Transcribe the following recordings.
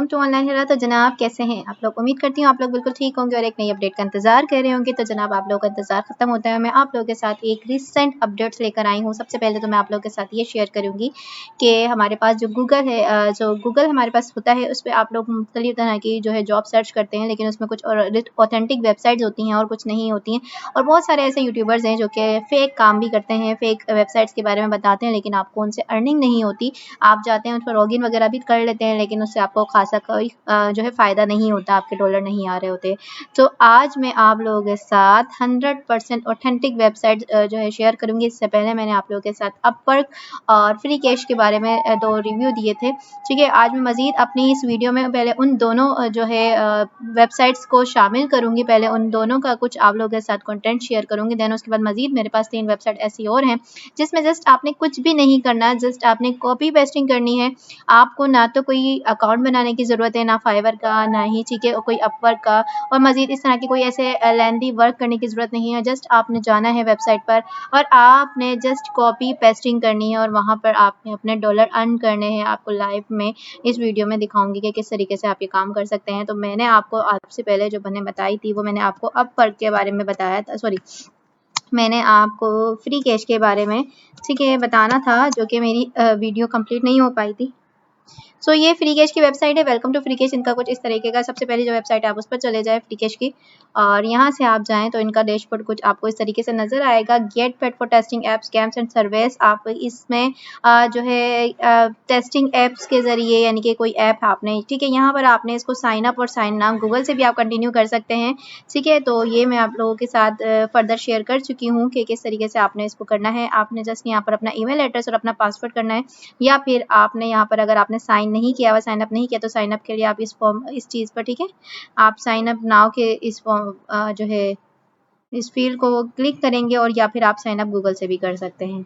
Welcome to online Hera. तो जनाब कैसे हैं आप लोग? उम्मीद करती हूँ आप लोग बिल्कुल ठीक होंगे और एक नई अपडेट का इंतजार कर रहे होंगे। तो जनाब आप लोगों का इंतजार खत्म होता है, मैं आप लोगों के साथ एक रिसेंट अपडेट्स लेकर आई हूँ। सबसे पहले तो मैं आप लोगों के साथ ये शेयर करूँगी कि हमारे पास जो गूगल है, जो गूगल हमारे पास होता है उस पर आप लोग मुख्तलिफ तरह की जो है जॉब सर्च करते हैं, लेकिन उसमें कुछ ऑथेंटिक वेबसाइट्स होती हैं और कुछ नहीं होती हैं। और बहुत सारे ऐसे यूट्यूबर्स हैं जो कि फ़ेक काम भी करते हैं, फ़ेक वेबसाइट्स के बारे में बताते हैं, लेकिन आपको उनसे अर्निंग नहीं होती। आप जाते हैं उस पर लॉगिन वगैरह भी कर लेते हैं, लेकिन उससे आपको खासा कोई जो है फ़ायदा नहीं होता, आपके डॉलर नहीं आ रहे होते। तो आज मैं आप लोगों के साथ 100% ऑथेंटिक वेबसाइट जो है शेयर करूँगी। इससे पहले मैंने आप लोगों के साथ अपवर्क और फ्री कैश के बारे में 2 रिव्यू दिए थे। ठीक है, आज मैं मज़ीद अपनी इस वीडियो में पहले उन दोनों जो है वेबसाइट्स को शामिल करूँगी। पहले उन दोनों का कुछ आप लोगों के साथ कंटेंट शेयर करूँगी, देन उसके बाद मज़ीद मेरे पास 3 वेबसाइट ऐसी और हैं जिसमें जस्ट आपने कुछ भी नहीं करना, जस्ट आपने कॉपी पेस्टिंग करनी है। आपको ना तो कोई अकाउंट बनाने की ज़रूरत है, ना फाइवर का, ना ही ठीक है कोई अपवर्क का, और मज़ीद इस तरह की कोई ऐसे लेंथी वर्क करने की ज़रूरत नहीं है। जस्ट आपने जाना है वेबसाइट पर और आपने जस्ट कॉपी पेस्टिंग करनी है और वहाँ पर आपने अपने डॉलर अर्न करने हैं। आपको लाइव में इस वीडियो में दिखाऊंगी कि किस तरीके से आप ये काम कर सकते हैं। तो मैंने आपको आपसे पहले जो मैंने बताई थी वो मैंने आपको अपवर्क के बारे में बताया था, सॉरी मैंने आपको फ्री कैश के बारे में ठीक है बताना था, जो कि मेरी वीडियो कंप्लीट नहीं हो पाई थी। सो ये फ्री कैश की वेबसाइट है, वेलकम टू फ्री कैश। इनका कुछ इस तरीके का, सबसे पहले जो वेबसाइट है आप उस पर चले जाए फ्री कैश की, और यहाँ से आप जाएँ तो इनका डैशबोर्ड कुछ आपको इस तरीके से नज़र आएगा। Get paid for testing apps, scams and service. आप इसमें जो है टेस्टिंग एप्स के ज़रिए, यानी कि कोई ऐप आपने ठीक है, यहाँ पर आपने इसको साइन अप और साइन नाउ गूगल से भी आप कंटिन्यू कर सकते हैं। ठीक है, तो ये मैं आप लोगों के साथ फर्दर शेयर कर चुकी हूँ कि किस तरीके से आपने इसको करना है। आपने जस्ट यहाँ पर अपना ईमेल एड्रेस और अपना पासवर्ड करना है, या फिर आपने यहाँ पर अगर आपने साइन नहीं किया हुआ, साइन अप नहीं किया, तो साइन अप के लिए आप इस फॉर्म, इस चीज़ पर ठीक है, आप साइन अप नाउ के इस फॉर्म जो है इस फील्ड को क्लिक करेंगे, और या फिर आप साइन अप गूगल से भी कर सकते हैं।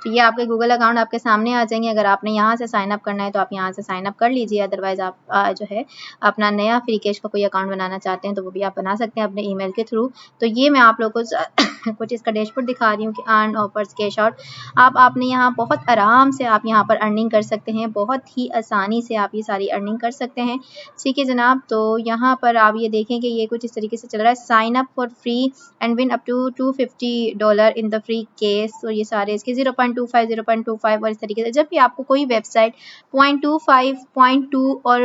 तो ये आपके गूगल अकाउंट आपके सामने आ जाएंगे। अगर आपने यहाँ से साइन अप करना है तो आप यहाँ से साइन अप कर लीजिए, अदरवाइज़ आप जो है अपना नया फ्री कैश का कोई अकाउंट बनाना चाहते हैं तो वो भी आप बना सकते हैं अपने ईमेल के थ्रू। तो ये मैं आप लोगों को कुछ इसका डैशबोर्ड दिखा रही हूँ कि अर्न ऑफर्स कैश आउट। आपने यहाँ बहुत आराम से आप यहाँ पर अर्निंग कर सकते हैं, बहुत ही आसानी से आप ये सारी अर्निंग कर सकते हैं। ठीक है जनाब, तो यहाँ पर आप ये देखें कि ये कुछ इस तरीके से चल रहा है, sign up for free and win up to $250 in the free case. और ये सारे इसके 0.25 0.25 और इस तरीके से जब भी आपको कोई वेबसाइट 0.25 0.2 और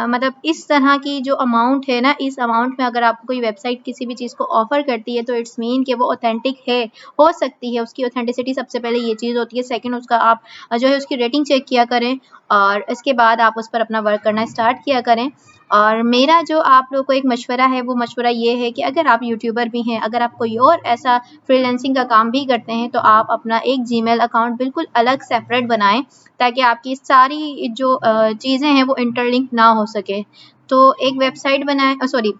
मतलब इस तरह की जो अमाउंट है ना, इस अमाउंट में अगर आपको कोई वेबसाइट किसी भी चीज़ को ऑफर करती है तो इट्स मीन कि वो ऑथेंटिक है, हो सकती है। उसकी ऑथेंटिसिटी सबसे पहले ये चीज़ होती है। सेकंड, उसका आप जो है उसकी रेटिंग चेक किया करें, और इसके बाद आप उस पर अपना वर्क करना स्टार्ट किया करें। और मेरा जो आप लोगों को एक मशवरा है, वो मशवरा ये है कि अगर आप यूट्यूबर भी हैं, अगर आप कोई और ऐसा फ्रीलांसिंग का काम भी करते हैं, तो आप अपना एक जीमेल अकाउंट बिल्कुल अलग सेपरेट बनाएं, ताकि आपकी सारी जो चीज़ें हैं वो इंटरलिंक ना हो सके। तो एक वेबसाइट बनाएं, सॉरी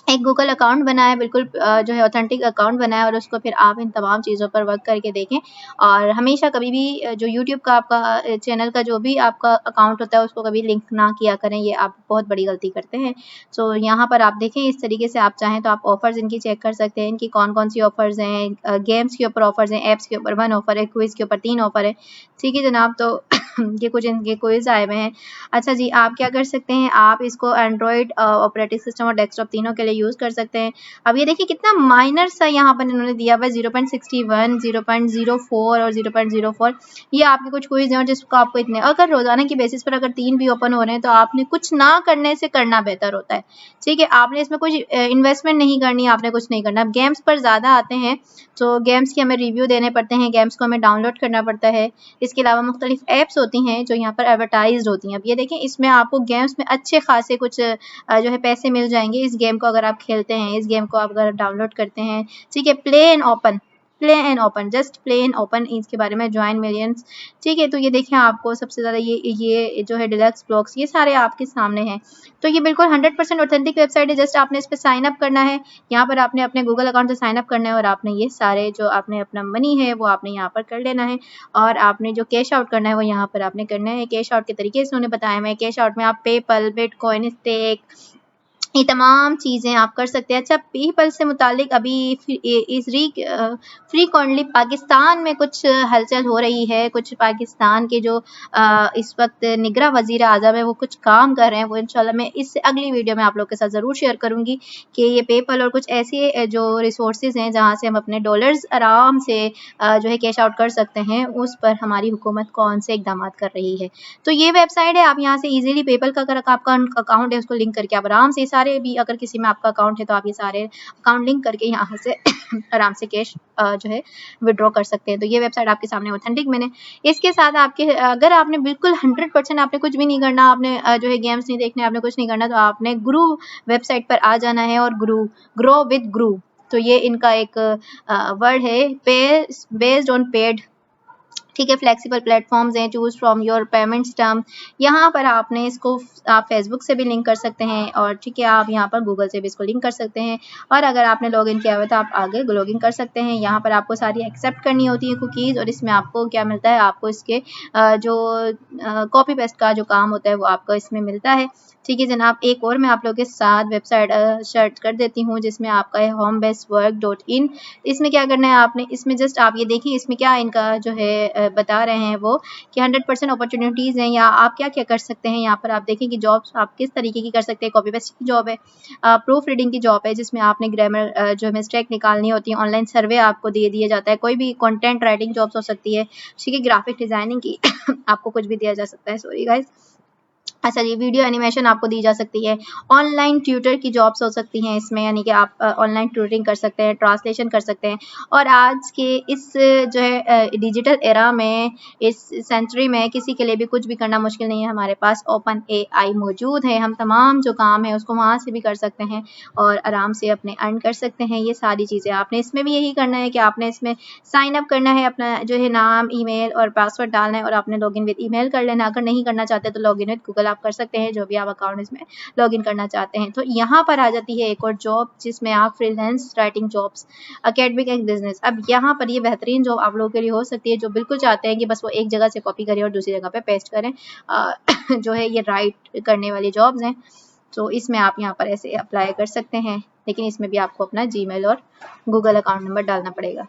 एक गूगल अकाउंट बनाए, बिल्कुल जो है ऑथेंटिक अकाउंट बनाए, और उसको फिर आप इन तमाम चीज़ों पर वर्क करके देखें। और हमेशा कभी भी जो यूट्यूब का आपका चैनल का जो भी आपका अकाउंट होता है उसको कभी लिंक ना किया करें, ये आप बहुत बड़ी गलती करते हैं। सो यहाँ पर आप देखें इस तरीके से, आप चाहें तो आप ऑफ़र्स इनकी चेक कर सकते हैं, इनकी कौन कौन सी ऑफ़र्स हैं। गेम्स के ऊपर ऑफ़र्स हैं, ऐप्स के ऊपर 1 ऑफ़र है, क्विज़ के ऊपर 3 ऑफ़र है। ठीक है जनाब, तो ये कुछ इनके क्विज़ आए हुए हैं। अच्छा जी, आप क्या कर सकते हैं, आप इसको एंड्रॉयड ऑपरेटिंग सिस्टम और डेस्कटॉप तीनों के लिए यूज़ कर सकते हैं। अब ये देखिए कितना माइनर सा यहाँ पर इन्होंने दिया हुआ है, 0.61 0.04 और 0.04। ये आपके कुछ क्विज़ हैं और जिसको आपको इतने, अगर रोज़ाना की बेसिस पर अगर 3 भी ओपन हो रहे हैं तो आपने कुछ ना करने से करना बेहतर होता है। ठीक है, आपने इसमें कुछ इन्वेस्टमेंट नहीं करनी, आपने कुछ नहीं करना। गेम्स पर ज़्यादा आते हैं तो गेम्स की हमें रिव्यू देने पड़ते हैं, गेम्स को हमें डाउनलोड करना पड़ता है। इसके अलावा मुख्तलिफ ऐप्स होती हैं जो यहाँ पर एडवर्टाइज्ड होती हैं। अब ये देखें, इसमें आपको गेम्स में अच्छे खासे कुछ जो है पैसे मिल जाएंगे इस गेम को अगर आप खेलते हैं, इस गेम को आप अगर डाउनलोड करते हैं। ठीक है, play and open, just play and open, इसके बारे में ज्वाइन मिलियंस। ठीक है, तो ये देखें आपको सबसे ज़्यादा ये जो है डिलक्स ब्लॉक्स, ये सारे आपके सामने हैं। तो ये बिल्कुल 100% ऑथेंटिक वेबसाइट है। जस्ट आपने इस पर साइन अप करना है, यहाँ पर आपने अपने गूगल अकाउंट से साइन अप करना है, और आपने ये सारे जो आपने अपना मनी है वो आपने यहाँ पर कर लेना है, और आपने जो कैश आउट करना है वो यहाँ पर आपने करना है। कैश आउट के तरीके से उन्होंने बताया है। कैश आउट में आप पेपल, बिटकॉइन, स्टेक, ये तमाम चीज़ें आप कर सकते हैं। अच्छा, पीपल से मुतालिक अभी फ्रीक्वेंटली पाकिस्तान में कुछ हलचल हो रही है। कुछ पाकिस्तान के जो इस वक्त निगरां वज़ीर आज़म है वो कुछ काम कर रहे हैं। वो इंशाल्लाह मैं इससे अगली वीडियो में आप लोग के साथ ज़रूर शेयर करूँगी कि ये पेपल और कुछ ऐसे जो रिसोर्सेज हैं जहाँ से हम अपने डॉलर्स आराम से जो है कैश आउट कर सकते हैं, उस पर हमारी हुकूमत कौन से इकदाम कर रही है। तो ये वेबसाइट है, आप यहाँ से ईजिली पेपल का अगर आपका अकाउंट है उसको लिंक करके आप आराम से सारे भी, अगर किसी में आपका अकाउंट है तो आप ये सारे अकाउंट लिंक करके यहाँ से आराम से कैश जो है विड्रॉ कर सकते हैं। तो ये वेबसाइट आपके सामने ऑथेंटिक मैंने इसके साथ आपके, अगर आपने बिल्कुल 100% आपने कुछ भी नहीं करना, आपने जो है गेम्स नहीं देखने, आपने कुछ नहीं करना, तो आपने ग्रू वेबसाइट पर आ जाना है और ग्रो विद ग्रू, तो ये इनका एक वर्ड है, बेस्ड ऑन पेड, ठीक है, फ्लेक्सिबल प्लेटफॉर्म्स हैं, choose from your payments term. यहाँ पर आपने इसको आप फेसबुक से भी लिंक कर सकते हैं और ठीक है आप यहाँ पर गूगल से भी इसको लिंक कर सकते हैं। और अगर आपने लॉगिन किया हुआ तो आप आगे लॉगिन कर सकते हैं। यहाँ पर आपको सारी एक्सेप्ट करनी होती है कुकीज़, और इसमें आपको क्या मिलता है, आपको इसके जो कॉपी पेस्ट का जो काम होता है वो आपको इसमें मिलता है। ठीक है जनाब, एक और मैं आप लोगों के साथ वेबसाइट सर्च कर देती हूँ जिसमें आपका है homebasework.in। इसमें क्या करना है आपने, इसमें जस्ट आप ये देखें इसमें क्या इनका जो है बता रहे हैं वो कि 100% अपॉर्चुनिटीज़ हैं, या आप क्या क्या कर सकते हैं। यहाँ पर आप देखें कि जॉब्स आप किस तरीके की कर सकते हैं। कॉपी पेस्ट की जॉब है, प्रूफ रीडिंग की जॉब है जिसमें आपने ग्रामर जो मिस्टेक निकालनी होती है, ऑनलाइन सर्वे आपको दे दिया जाता है, कोई भी कंटेंट राइटिंग जॉब्स हो सकती है, ठीक है, ग्राफिक डिज़ाइनिंग की आपको कुछ भी दिया जा सकता है, सॉरी गाइस। अच्छा जी, वीडियो एनिमेशन आपको दी जा सकती है, ऑनलाइन ट्यूटर की जॉब्स हो सकती हैं इसमें, यानी कि आप ऑनलाइन ट्यूटरिंग कर सकते हैं, ट्रांसलेशन कर सकते हैं। और आज के इस जो है डिजिटल एरा में, इस सेंचुरी में किसी के लिए भी कुछ भी करना मुश्किल नहीं है। हमारे पास ओपन AI मौजूद है, हम तमाम जो काम है उसको वहाँ से भी कर सकते हैं और आराम से अपने अर्न कर सकते हैं। ये सारी चीज़ें आपने इसमें भी यही करना है कि आपने इसमें साइन अप करना है, अपना जो है नाम, ईमेल और पासवर्ड डालना है और आपने लॉगिन विद ईमेल कर लेना। अगर नहीं करना चाहते तो लॉगिन विद गूगल आप कर सकते हैं, जो भी आप अकाउंट इसमें लॉगिन करना चाहते हैं। तो यहाँ पर आ जाती है एक और जॉब जिसमें आप freelance writing jobs, academic and business. अब यहाँ पर ये बेहतरीन जॉब आप लोगों के लिए हो सकती है जो बिल्कुल चाहते हैं कि बस वो एक जगह से कॉपी करें और दूसरी जगह पे पेस्ट करें, जो है ये राइट करने वाली जॉब्स हैं। तो इसमें आप यहाँ पर ऐसे अप्लाई कर सकते हैं, लेकिन इसमें भी आपको अपना जीमेल और गूगल अकाउंट नंबर डालना पड़ेगा।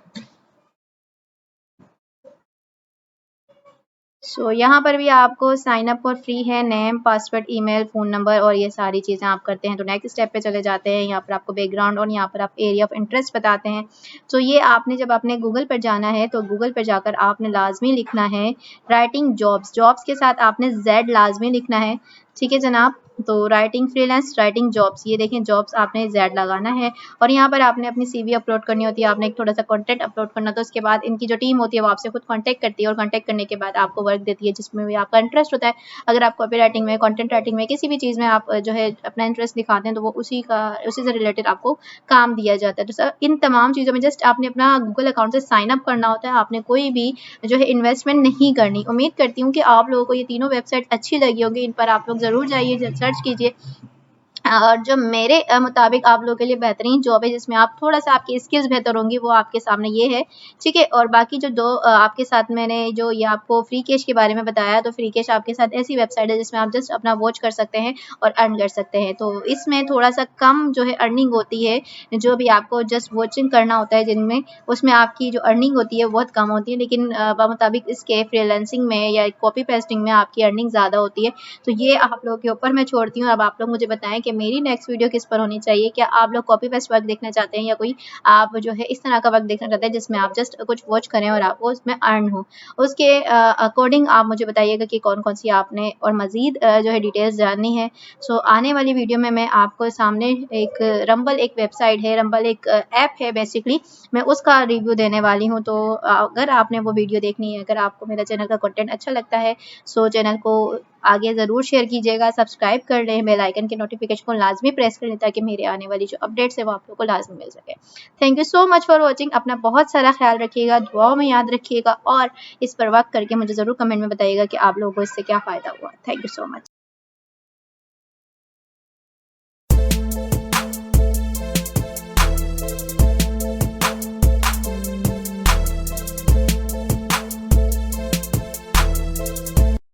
सो यहाँ पर भी आपको साइन अप फॉर फ्री है, name, password, email, phone number और ये सारी चीज़ें आप करते हैं तो नेक्स्ट स्टेप पे चले जाते हैं। यहाँ पर आपको बैकग्राउंड और यहाँ पर आप एरिया ऑफ इंटरेस्ट बताते हैं। तो ये आपने जब आपने गूगल पर जाना है तो गूगल पर जाकर आपने लाजमी लिखना है राइटिंग जॉब्स, जॉब्स के साथ आपने Z लाजमी लिखना है, ठीक है जनाब। तो राइटिंग फ्रीलांस राइटिंग जॉब्स, ये देखें जॉब्स आपने Z लगाना है और यहाँ पर आपने अपनी CV अपलोड करनी होती है, आपने एक थोड़ा सा कंटेंट अपलोड करना। तो उसके बाद इनकी जो टीम होती है वो आपसे खुद कांटेक्ट करती है और कांटेक्ट करने के बाद आपको वर्क देती है जिसमें भी आपका इंटरेस्ट होता है। अगर आप कॉपी राइटिंग में, कंटेंट राइटिंग में, किसी भी चीज़ में आप जो है अपना इंटरेस्ट दिखाते हैं तो वो उसी से रिलेटेड आपको काम दिया जाता है। तो सर इन तमाम चीज़ों में जस्ट आपने अपना गूगल अकाउंट से साइन अप करना होता है, आपने कोई भी जो है इन्वेस्टमेंट नहीं करनी। उम्मीद करती हूँ कि आप लोगों को ये तीनों वेबसाइट अच्छी लगी होगी, इन पर आप लोग ज़रूर जाइए, सर्च कीजिए। और जो मेरे मुताबिक आप लोगों के लिए बेहतरीन जॉब है जिसमें आप थोड़ा सा आपकी स्किल्स बेहतर होंगी वो आपके सामने ये है, ठीक है। और बाकी जो दो आपके साथ मैंने जो ये आपको फ्री कैश के बारे में बताया, तो फ्री कैश आपके साथ ऐसी वेबसाइट है जिसमें आप जस्ट अपना वॉच कर सकते हैं और अर्न कर सकते हैं। तो इसमें थोड़ा सा कम जो है अर्निंग होती है, जो भी आपको जस्ट वॉचिंग करना होता है जिनमें, उसमें आपकी जो अर्निंग होती है बहुत कम होती है, लेकिन मुताबिक इसके फ्रीलांसिंग में या कॉपी पेस्टिंग में आपकी अर्निंग ज़्यादा होती है। तो ये आप लोगों के ऊपर मैं छोड़ती हूँ। अब आप लोग मुझे बताएं कि मेरी नेक्स्ट वीडियो किस पर होनी चाहिए। क्या आप लोग कॉपी पेस्ट वर्क देखना चाहते हैं या कोई आप जो है इस तरह का वर्क देखना चाहते हैं जिसमें आप जस्ट कुछ वॉच करें और आपको उसमें अर्न हो। उसके अकॉर्डिंग आप मुझे बताइएगा कि कौन कौन सी आपने और मज़ीद जो है डिटेल्स जाननी है। सो आने वाली वीडियो में मैं आपको सामने एक रंबल एक वेबसाइट है, रंबल एक ऐप है बेसिकली, मैं उसका रिव्यू देने वाली हूँ। तो अगर आपने वो वीडियो देखनी है, अगर आपको मेरा चैनल का कंटेंट अच्छा लगता है, सो चैनल को आगे ज़रूर शेयर कीजिएगा, सब्सक्राइब कर लें, बेल आइकन के नोटिफिकेशन को लाजमी प्रेस कर लें ताकि मेरे आने वाली जो अपडेट्स है वो आप लोगों को लाजमी मिल सके। Thank you so much for watching. अपना बहुत सारा ख्याल रखिएगा, दुआओं में याद रखिएगा और इस पर वर्क करके मुझे ज़रूर कमेंट में बताइएगा कि आप लोगों को इससे क्या फ़ायदा हुआ। Thank you so much.